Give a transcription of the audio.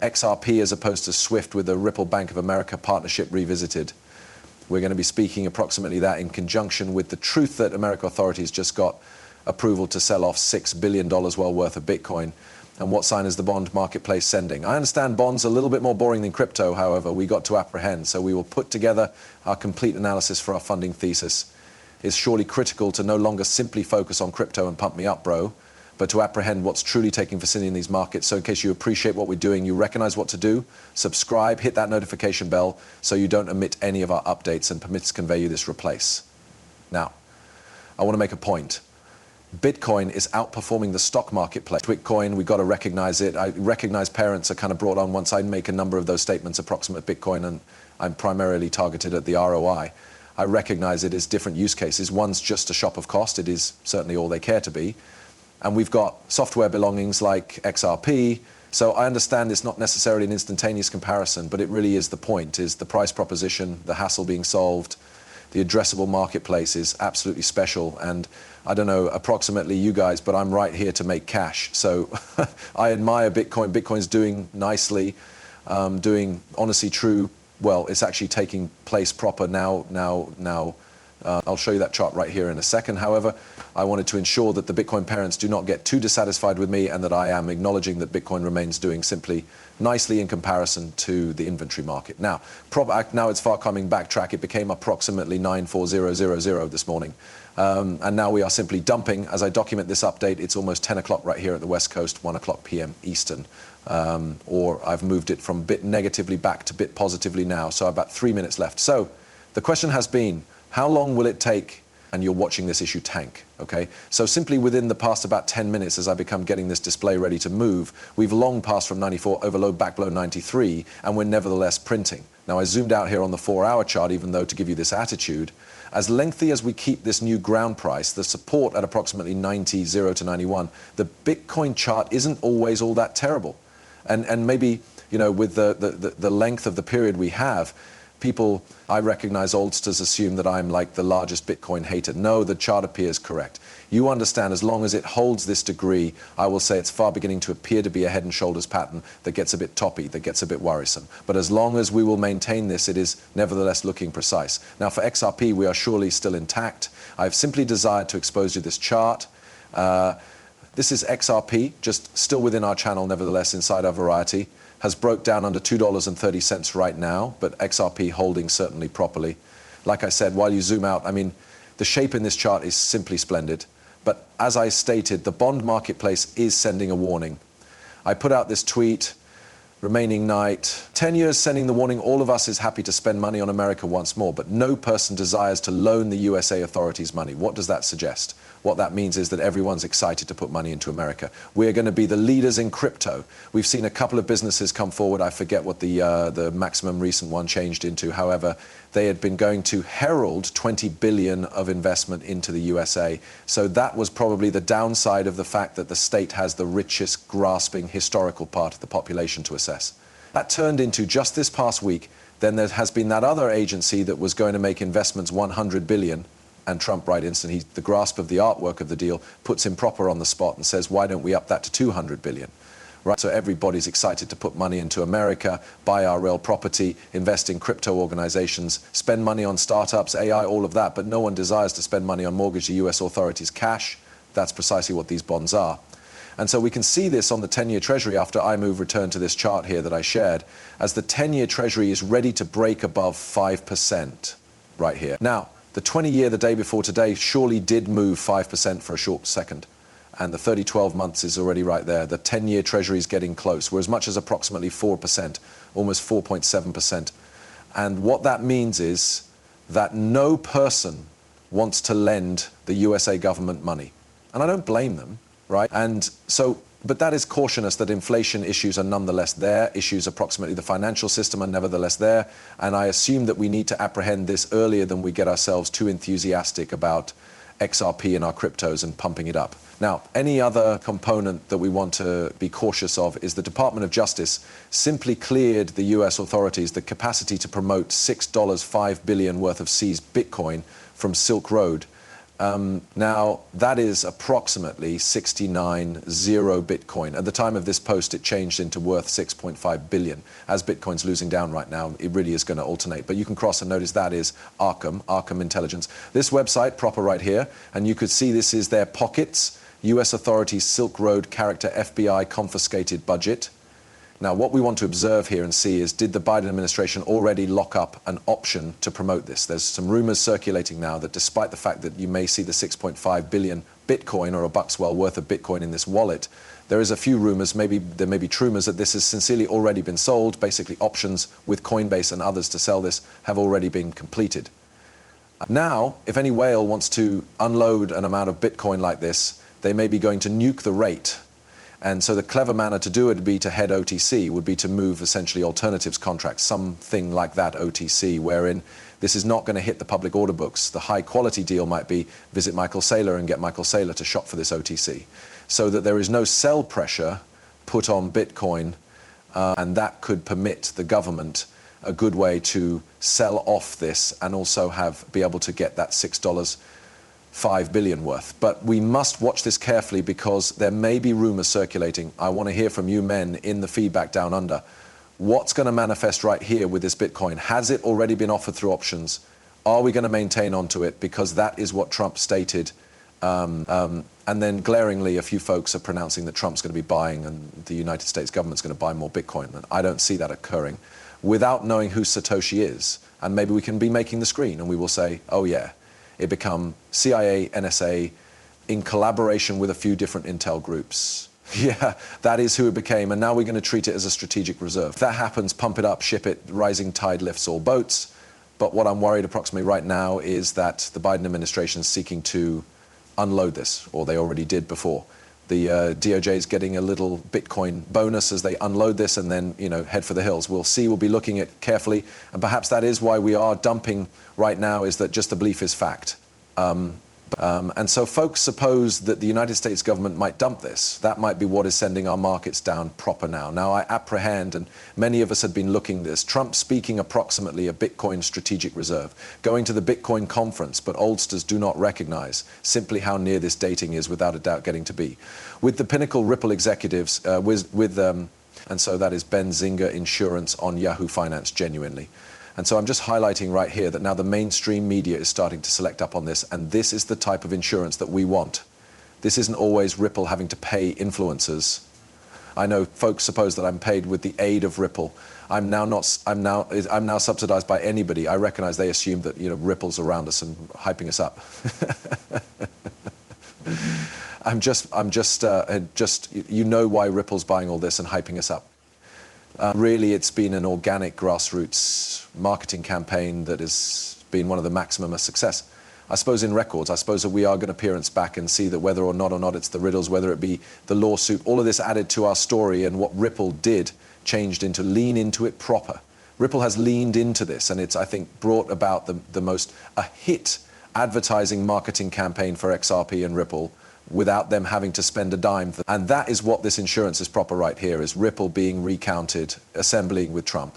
XRP as opposed to SWIFT with the Ripple Bank of America partnership revisited. We're going to be speaking approximately that in conjunction with the truth that American authorities just got approval to sell off $6 billion well worth of Bitcoin. And what sign is the bond marketplace sending? I understand bonds are a little bit more boring than crypto, however, we got to apprehend. So we will put together our complete analysis for our funding thesis. It's surely critical to no longer simply focus on crypto and pump me up, bro, but to apprehend what's truly taking vicinity in these markets. So in case you appreciate what we're doing, you recognize what to do, subscribe, hit that notification bell so you don't omit any of our updates and permits to convey you this replace. Now, I want to make a point. Bitcoin is outperforming the stock marketplace. Bitcoin, we got to recognize it. I recognize parents are kind of brought on once I make a number of those statements approximate Bitcoin, and I'm primarily targeted at the ROI. I recognize it as different use cases. One's just a shop of cost. It is certainly all they care to be. And we've got software belongings like XRP. So I understand it's not necessarily an instantaneous comparison, but it really is the point, is the price proposition, the hassle being solved, the addressable marketplace is absolutely special. And I don't know approximately you guys, but I'm right here to make cash. So I admire Bitcoin. Bitcoin's doing nicely, doing honestly true. Well, it's actually taking place proper now. I'll show you that chart right here in a second. However, I wanted to ensure that the Bitcoin parents do not get too dissatisfied with me and that I am acknowledging that Bitcoin remains doing simply nicely in comparison to the inventory market. Now, now it's far coming backtrack. It became approximately 94000 this morning. And now we are simply dumping. As I document this update, it's almost 10 o'clock right here at the West Coast, 1 o'clock p.m. Eastern. Or I've moved it from bit negatively back to bit positively now. So about 3 minutes left. So the question has been, how long will it take? And you're watching this issue tank, okay? So simply within the past about 10 minutes as I become getting this display ready to move, we've long passed from 94 over low back below 93, and we're nevertheless printing. Now I zoomed out here on the 4-hour chart, even though to give you this attitude, as lengthy as we keep this new ground price, the support at approximately 90, 0 to 91, the Bitcoin chart isn't always all that terrible. And maybe, you know, with the length of the period we have, people, I recognize oldsters assume that I'm like the largest Bitcoin hater. No, the chart appears correct. You understand, as long as it holds this degree, I will say it's far beginning to appear to be a head and shoulders pattern that gets a bit toppy, that gets a bit worrisome. But as long as we will maintain this, it is nevertheless looking precise. Now for XRP, we are surely still intact. I've simply desired to expose you this chart. This is XRP, just still within our channel, nevertheless, inside our variety. Has broke down under $2.30 right now, but XRP holding certainly properly. Like I said, while you zoom out, I mean, the shape in this chart is simply splendid. But as I stated, the bond marketplace is sending a warning. I put out this tweet, remaining night, 10 years sending the warning, all of us is happy to spend money on America once more, but no person desires to loan the USA authorities money. What does that suggest? What that means is that everyone's excited to put money into America. We're going to be the leaders in crypto. We've seen a couple of businesses come forward. I forget what the maximum recent one changed into. However, they had been going to herald 20 billion of investment into the USA. So that was probably the downside of the fact that the state has the richest grasping historical part of the population to assess. That turned into, just this past week, then there has been that other agency that was going to make investments 100 billion. And Trump, right instantly, the grasp of the artwork of the deal puts him proper on the spot and says, why don't we up that to 200 billion? Right? So everybody's excited to put money into America, buy our real property, invest in crypto organizations, spend money on startups, AI, all of that. But no one desires to spend money on mortgage the US authorities cash. That's precisely what these bonds are. And so we can see this on the 10-year Treasury after iMove returned to this chart here that I shared, as the 10-year Treasury is ready to break above 5% right here. Now, the 20-year, the day before today, surely did move 5% for a short second. And the 30-12 months is already right there. The 10-year Treasury is getting close. We're as much as approximately 4%, almost 4.7%. And what that means is that no person wants to lend the USA government money. And I don't blame them, right? And so, but that is cautionous that inflation issues are nonetheless there. Issues approximately the financial system are nevertheless there. And I assume that we need to apprehend this earlier than we get ourselves too enthusiastic about XRP and our cryptos and pumping it up. Now, any other component that we want to be cautious of is the Department of Justice simply cleared the US authorities the capacity to promote $6.5 billion worth of seized Bitcoin from Silk Road. Now, that is approximately 69.0 Bitcoin. At the time of this post, it changed into worth 6.5 billion. As Bitcoin's losing down right now, it really is going to alternate. But you can cross and notice that is Arkham Intelligence. This website, proper right here, and you could see this is their pockets, US authorities, Silk Road character, FBI confiscated budget. Now, what we want to observe here and see is, did the Biden administration already lock up an option to promote this? There's some rumors circulating now that despite the fact that you may see the 6.5 billion Bitcoin or a buck's well worth of Bitcoin in this wallet, there is a few rumors, there may be true rumors that this has sincerely already been sold. Basically, options with Coinbase and others to sell this have already been completed. Now, if any whale wants to unload an amount of Bitcoin like this, they may be going to nuke the rate. And so the clever manner to do it would be to head OTC, would be to move essentially alternatives contracts, something like that OTC, wherein this is not going to hit the public order books. The high quality deal might be visit Michael Saylor and get Michael Saylor to shop for this OTC, so that there is no sell pressure put on Bitcoin, and that could permit the government a good way to sell off this and also be able to get that $6.5 billion worth. But we must watch this carefully because there may be rumors circulating. I want to hear from you men in the feedback down under. What's going to manifest right here with this Bitcoin? Has it already been offered through options? Are we going to maintain onto it? Because that is what Trump stated. And then glaringly, a few folks are pronouncing that Trump's going to be buying and the United States government's going to buy more Bitcoin. And I don't see that occurring without knowing who Satoshi is. And maybe we can be making the screen and we will say, oh yeah, it become CIA, NSA, in collaboration with a few different intel groups. Yeah, that is who it became, and now we're going to treat it as a strategic reserve. If that happens, pump it up, ship it, rising tide lifts all boats. But what I'm worried approximately right now is that the Biden administration is seeking to unload this, or they already did before. The DOJ is getting a little Bitcoin bonus as they unload this and then, head for the hills. We'll see, we'll be looking at carefully, and perhaps that is why we are dumping right now, is that just the belief is fact. And so folks suppose that the United States government might dump this. That might be what is sending our markets down proper now. Now I apprehend, and many of us had been looking this, Trump speaking approximately a Bitcoin strategic reserve, going to the Bitcoin conference, but oldsters do not recognize simply how near this dating is without a doubt getting to be. With the Pinnacle Ripple executives, and so that is Ben Zinger Insurance on Yahoo Finance, genuinely. And so I'm just highlighting right here that now the mainstream media is starting to select up on this, and this is the type of insurance that we want. This isn't always Ripple having to pay influencers. I know folks suppose that I'm paid with the aid of Ripple. I'm now subsidized by anybody. I recognize they assume that Ripple's around us and hyping us up. I'm just why Ripple's buying all this and hyping us up. Really, it's been an organic grassroots marketing campaign that has been one of the maximum of success. I suppose in records, I suppose that we are going to appearance back and see that whether or not it's the riddles, whether it be the lawsuit, all of this added to our story, and what Ripple did changed into lean into it proper. Ripple has leaned into this, and it's, I think, brought about a hit advertising marketing campaign for XRP and Ripple without them having to spend a dime. And that is what this insurance is proper right here, is Ripple being recounted, assembling with Trump.